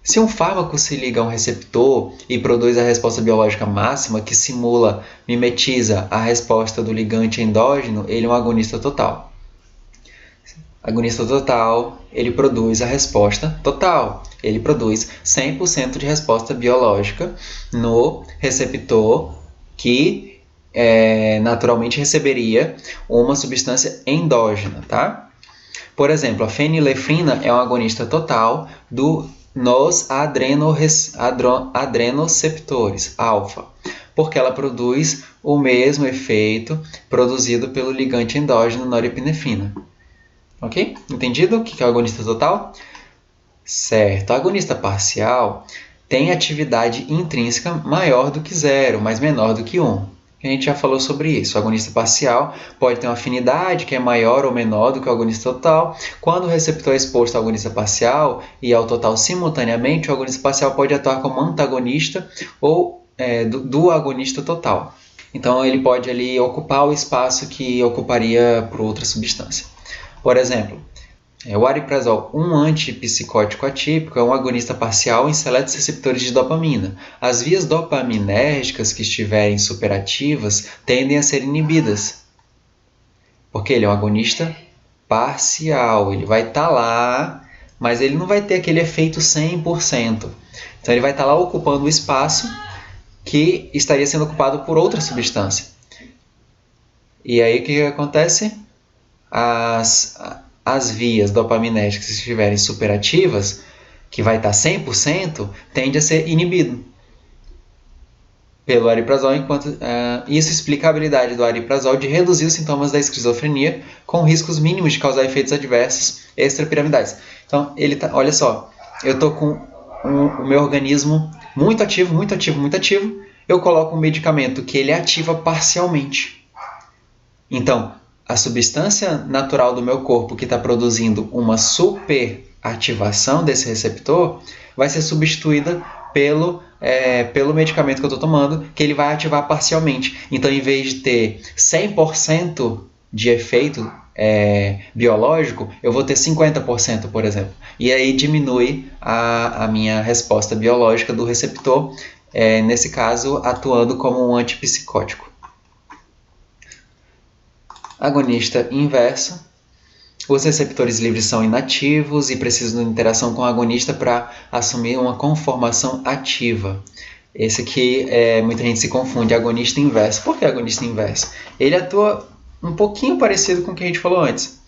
Se um fármaco se liga a um receptor e produz a resposta biológica máxima, que simula, mimetiza a resposta do ligante endógeno, ele é um agonista total. Agonista total, ele produz a resposta total. Ele produz 100% de resposta biológica no receptor que naturalmente receberia uma substância endógena, tá? Por exemplo, a fenilefrina é um agonista total nos adrenoceptores alfa, porque ela produz o mesmo efeito produzido pelo ligante endógeno norepinefrina. Ok? Entendido o que é o agonista total? Certo. O agonista parcial tem atividade intrínseca maior do que 0, mas menor do que 1. A gente já falou sobre isso. O agonista parcial pode ter uma afinidade que é maior ou menor do que o agonista total. Quando o receptor é exposto ao agonista parcial e ao total simultaneamente, o agonista parcial pode atuar como antagonista ou do agonista total. Então, ele pode ali ocupar o espaço que ocuparia por outra substância. Por exemplo, o ariprazol, um antipsicótico atípico, é um agonista parcial em seletos receptores de dopamina. As vias dopaminérgicas que estiverem superativas tendem a ser inibidas, porque ele é um agonista parcial. Ele vai estar lá, mas ele não vai ter aquele efeito 100%. Então, ele vai estar lá ocupando o espaço que estaria sendo ocupado por outra substância. E aí, o que acontece? As vias dopaminérgicas que estiverem superativas, que vai estar 100%, tende a ser inibido pelo ariprazol, enquanto isso explica a habilidade do ariprazol de reduzir os sintomas da esquizofrenia com riscos mínimos de causar efeitos adversos extrapiramidais. Então, olha só, eu estou com o meu organismo muito ativo, muito ativo, muito ativo, eu coloco um medicamento que ele ativa parcialmente. Então, a substância natural do meu corpo que está produzindo uma superativação desse receptor vai ser substituída pelo medicamento que eu estou tomando, que ele vai ativar parcialmente. Então, em vez de ter 100% de efeito biológico, eu vou ter 50%, por exemplo. E aí diminui a minha resposta biológica do receptor, nesse caso, atuando como um antipsicótico. Agonista inverso. Os receptores livres são inativos e precisam de interação com o agonista para assumir uma conformação ativa. Esse aqui, muita gente se confunde, agonista inverso. Por que agonista inverso? Ele atua um pouquinho parecido com o que a gente falou antes,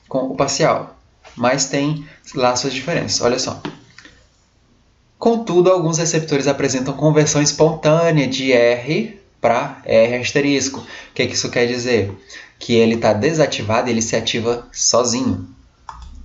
com o parcial, mas tem lá suas diferenças. Olha só. Contudo, alguns receptores apresentam conversão espontânea de R para R asterisco. O que isso quer dizer? Que ele está desativado e ele se ativa sozinho.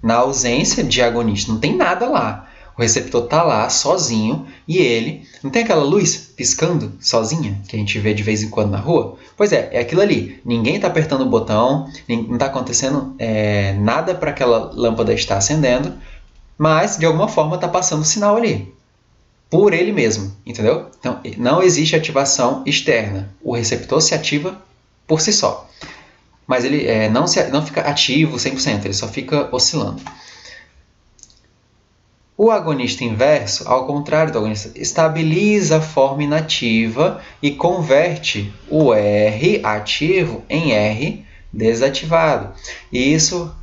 Na ausência de agonista, não tem nada lá. O receptor está lá sozinho e ele... Não tem aquela luz piscando sozinha que a gente vê de vez em quando na rua? Pois é aquilo ali. Ninguém está apertando o botão, não está acontecendo nada para aquela lâmpada estar acendendo, mas de alguma forma está passando o sinal ali. Por ele mesmo, entendeu? Então, não existe ativação externa. O receptor se ativa por si só. Mas ele não fica ativo 100%, ele só fica oscilando. O agonista inverso, ao contrário do agonista, estabiliza a forma inativa e converte o R ativo em R desativado. E isso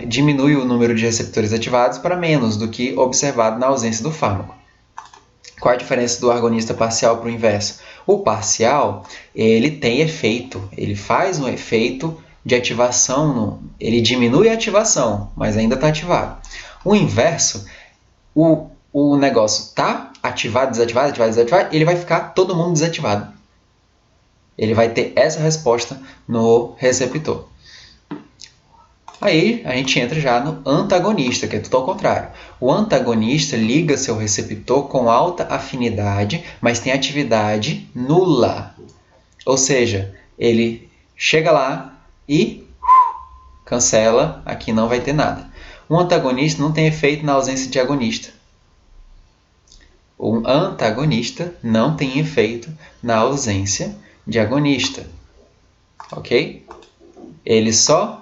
diminui o número de receptores ativados para menos do que observado na ausência do fármaco. Qual a diferença do agonista parcial para o inverso? O parcial, ele tem efeito, ele faz um efeito de ativação, ele diminui a ativação, mas ainda está ativado. O inverso, o negócio está ativado, desativado, ativado, desativado, ele vai ficar todo mundo desativado. Ele vai ter essa resposta no receptor. Aí a gente entra já no antagonista, que é tudo ao contrário. O antagonista liga seu receptor com alta afinidade, mas tem atividade nula. Ou seja, ele chega lá e cancela, aqui não vai ter nada. Um antagonista não tem efeito na ausência de agonista. Um antagonista não tem efeito na ausência de agonista. Ok? Ele só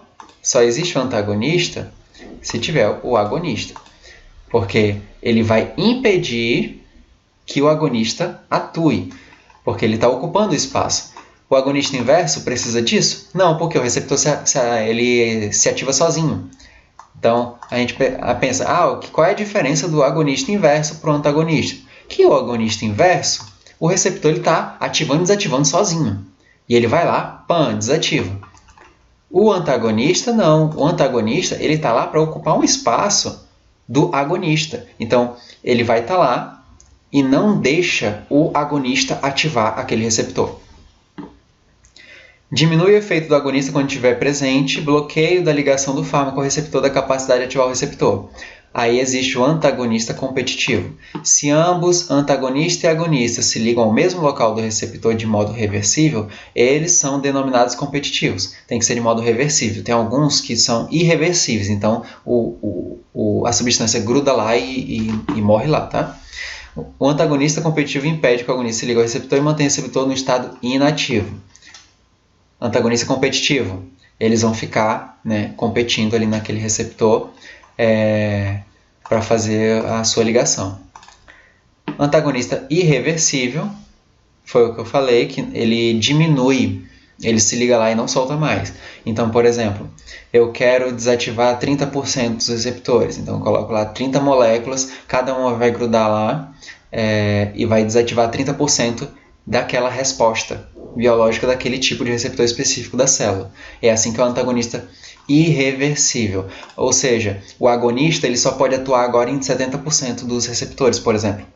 existe o antagonista se tiver o agonista. porque ele vai impedir que o agonista atue, porque ele está ocupando o espaço. O agonista inverso precisa disso? Não, porque o receptor ele se ativa sozinho. Então, a gente pensa, qual é a diferença do agonista inverso para o antagonista? Que o agonista inverso, o receptor está ativando e desativando sozinho. E ele vai lá, desativa. O antagonista, não. O antagonista está lá para ocupar um espaço do agonista. Então, ele vai estar lá e não deixa o agonista ativar aquele receptor. Diminui o efeito do agonista quando estiver presente, bloqueio da ligação do fármaco ao receptor da capacidade de ativar o receptor. Aí existe o antagonista competitivo. Se ambos, antagonista e agonista, se ligam ao mesmo local do receptor de modo reversível, eles são denominados competitivos. Tem que ser de modo reversível. Tem alguns que são irreversíveis, então a substância gruda lá e morre lá, tá? O antagonista competitivo impede que o agonista se ligue ao receptor e mantenha o receptor no estado inativo. Antagonista competitivo, eles vão ficar competindo ali naquele receptor para fazer a sua ligação. Antagonista irreversível, foi o que eu falei, que ele diminui, ele se liga lá e não solta mais. Então, por exemplo, eu quero desativar 30% dos receptores, então eu coloco lá 30 moléculas, cada uma vai grudar lá e vai desativar 30% daquela resposta biológica daquele tipo de receptor específico da célula. É assim que é o antagonista irreversível. Ou seja, o agonista ele só pode atuar agora em 70% dos receptores, por exemplo.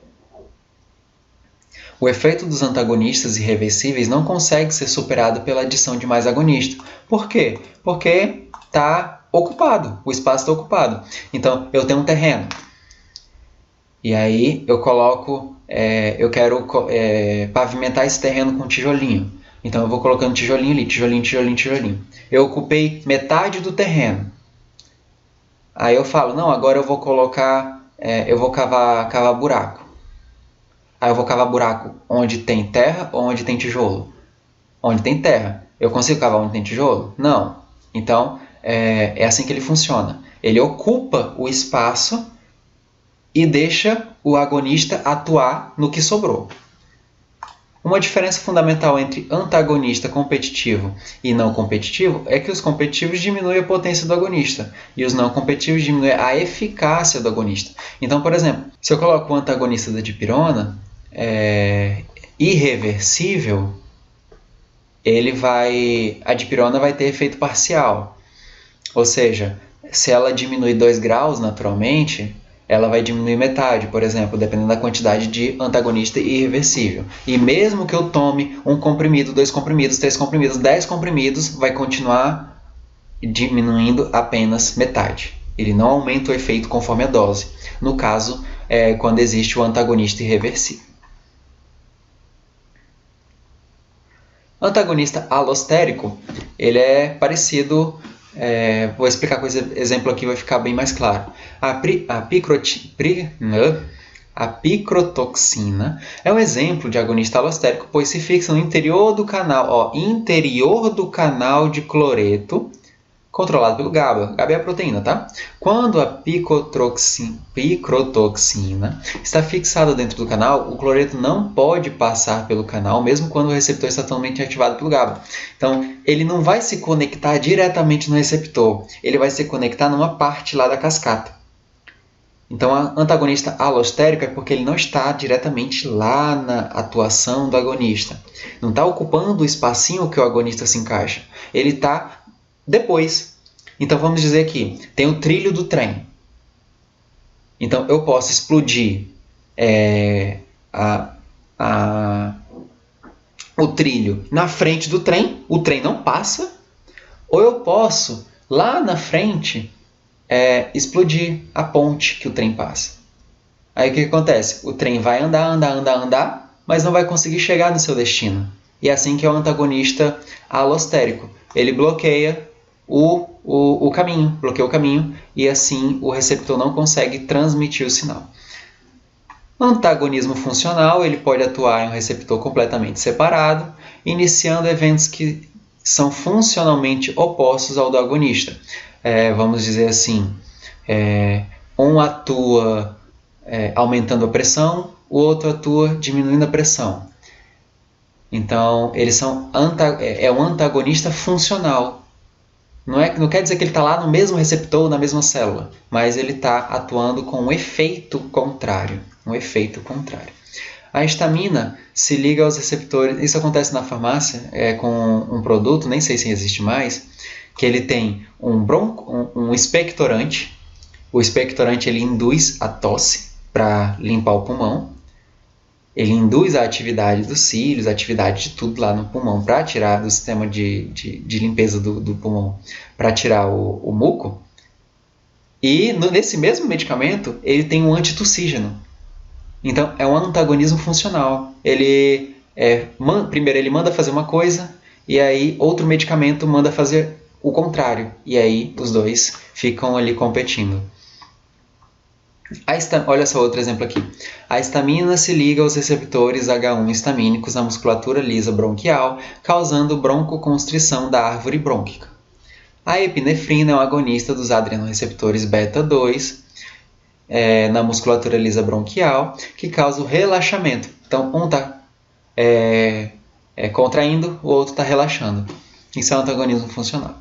O efeito dos antagonistas irreversíveis não consegue ser superado pela adição de mais agonista. Por quê? Porque está ocupado, o espaço está ocupado. Então, eu tenho um terreno. E aí eu coloco, eu quero pavimentar esse terreno com tijolinho. Então eu vou colocando tijolinho ali, tijolinho, tijolinho, tijolinho. Eu ocupei metade do terreno. Aí eu falo, não, agora eu vou colocar, eu vou cavar buraco. Aí eu vou cavar buraco onde tem terra ou onde tem tijolo? Onde tem terra. Eu consigo cavar onde tem tijolo? Não. Então é assim que ele funciona. Ele ocupa o espaço e deixa o agonista atuar no que sobrou. Uma diferença fundamental entre antagonista competitivo e não competitivo é que os competitivos diminuem a potência do agonista e os não competitivos diminuem a eficácia do agonista. Então, por exemplo, se eu coloco o antagonista da dipirona irreversível, a dipirona vai ter efeito parcial. Ou seja, se ela diminui 2 graus naturalmente, ela vai diminuir metade, por exemplo, dependendo da quantidade de antagonista irreversível. E mesmo que eu tome 1 comprimido, 2 comprimidos, 3 comprimidos, 10 comprimidos, vai continuar diminuindo apenas metade. Ele não aumenta o efeito conforme a dose. No caso, quando existe o antagonista irreversível. Antagonista alostérico, ele é parecido. Vou explicar com esse exemplo aqui, vai ficar bem mais claro. A picrotoxina é um exemplo de agonista alostérico, pois se fixa no interior do canal, interior do canal de cloreto, controlado pelo GABA. GABA é a proteína, tá? Quando a picrotoxina está fixada dentro do canal, o cloreto não pode passar pelo canal, mesmo quando o receptor está totalmente ativado pelo GABA. Então, ele não vai se conectar diretamente no receptor, ele vai se conectar numa parte lá da cascata. Então, a antagonista alostérico é porque ele não está diretamente lá na atuação do agonista. Não está ocupando o espacinho que o agonista se encaixa. Ele está depois. Então vamos dizer que tem o trilho do trem. Então eu posso explodir o trilho na frente do trem, o trem não passa, ou eu posso lá na frente explodir a ponte que o trem passa. Aí o que acontece? O trem vai andar, mas não vai conseguir chegar no seu destino. E é assim que é o antagonista alostérico. Ele bloqueia o caminho, bloqueia o caminho, e assim o receptor não consegue transmitir o sinal. Antagonismo funcional, ele pode atuar em um receptor completamente separado, iniciando eventos que são funcionalmente opostos ao do agonista. Vamos dizer assim, Um atua aumentando a pressão, o outro atua diminuindo a pressão. Então, eles são um antagonista funcional. Não quer dizer que ele está lá no mesmo receptor, na mesma célula, mas ele está atuando com um efeito contrário. Um efeito contrário. A histamina se liga aos receptores. Isso acontece na farmácia com um produto, nem sei se existe mais, que ele tem um expectorante. O expectorante ele induz a tosse para limpar o pulmão. Ele induz a atividade dos cílios, a atividade de tudo lá no pulmão para tirar do sistema de limpeza do pulmão, para tirar o muco. E nesse mesmo medicamento, ele tem um antitussígeno. Então, é um antagonismo funcional. Primeiro, ele manda fazer uma coisa, e aí outro medicamento manda fazer o contrário. E aí os dois ficam ali competindo. Olha só outro exemplo aqui. A histamina se liga aos receptores H1 histamínicos na musculatura lisa bronquial, causando broncoconstrição da árvore brônquica. A epinefrina é um agonista dos adrenoreceptores beta 2 na musculatura lisa bronquial, que causa o relaxamento. Então, um está contraindo, o outro está relaxando. Isso é um antagonismo funcional.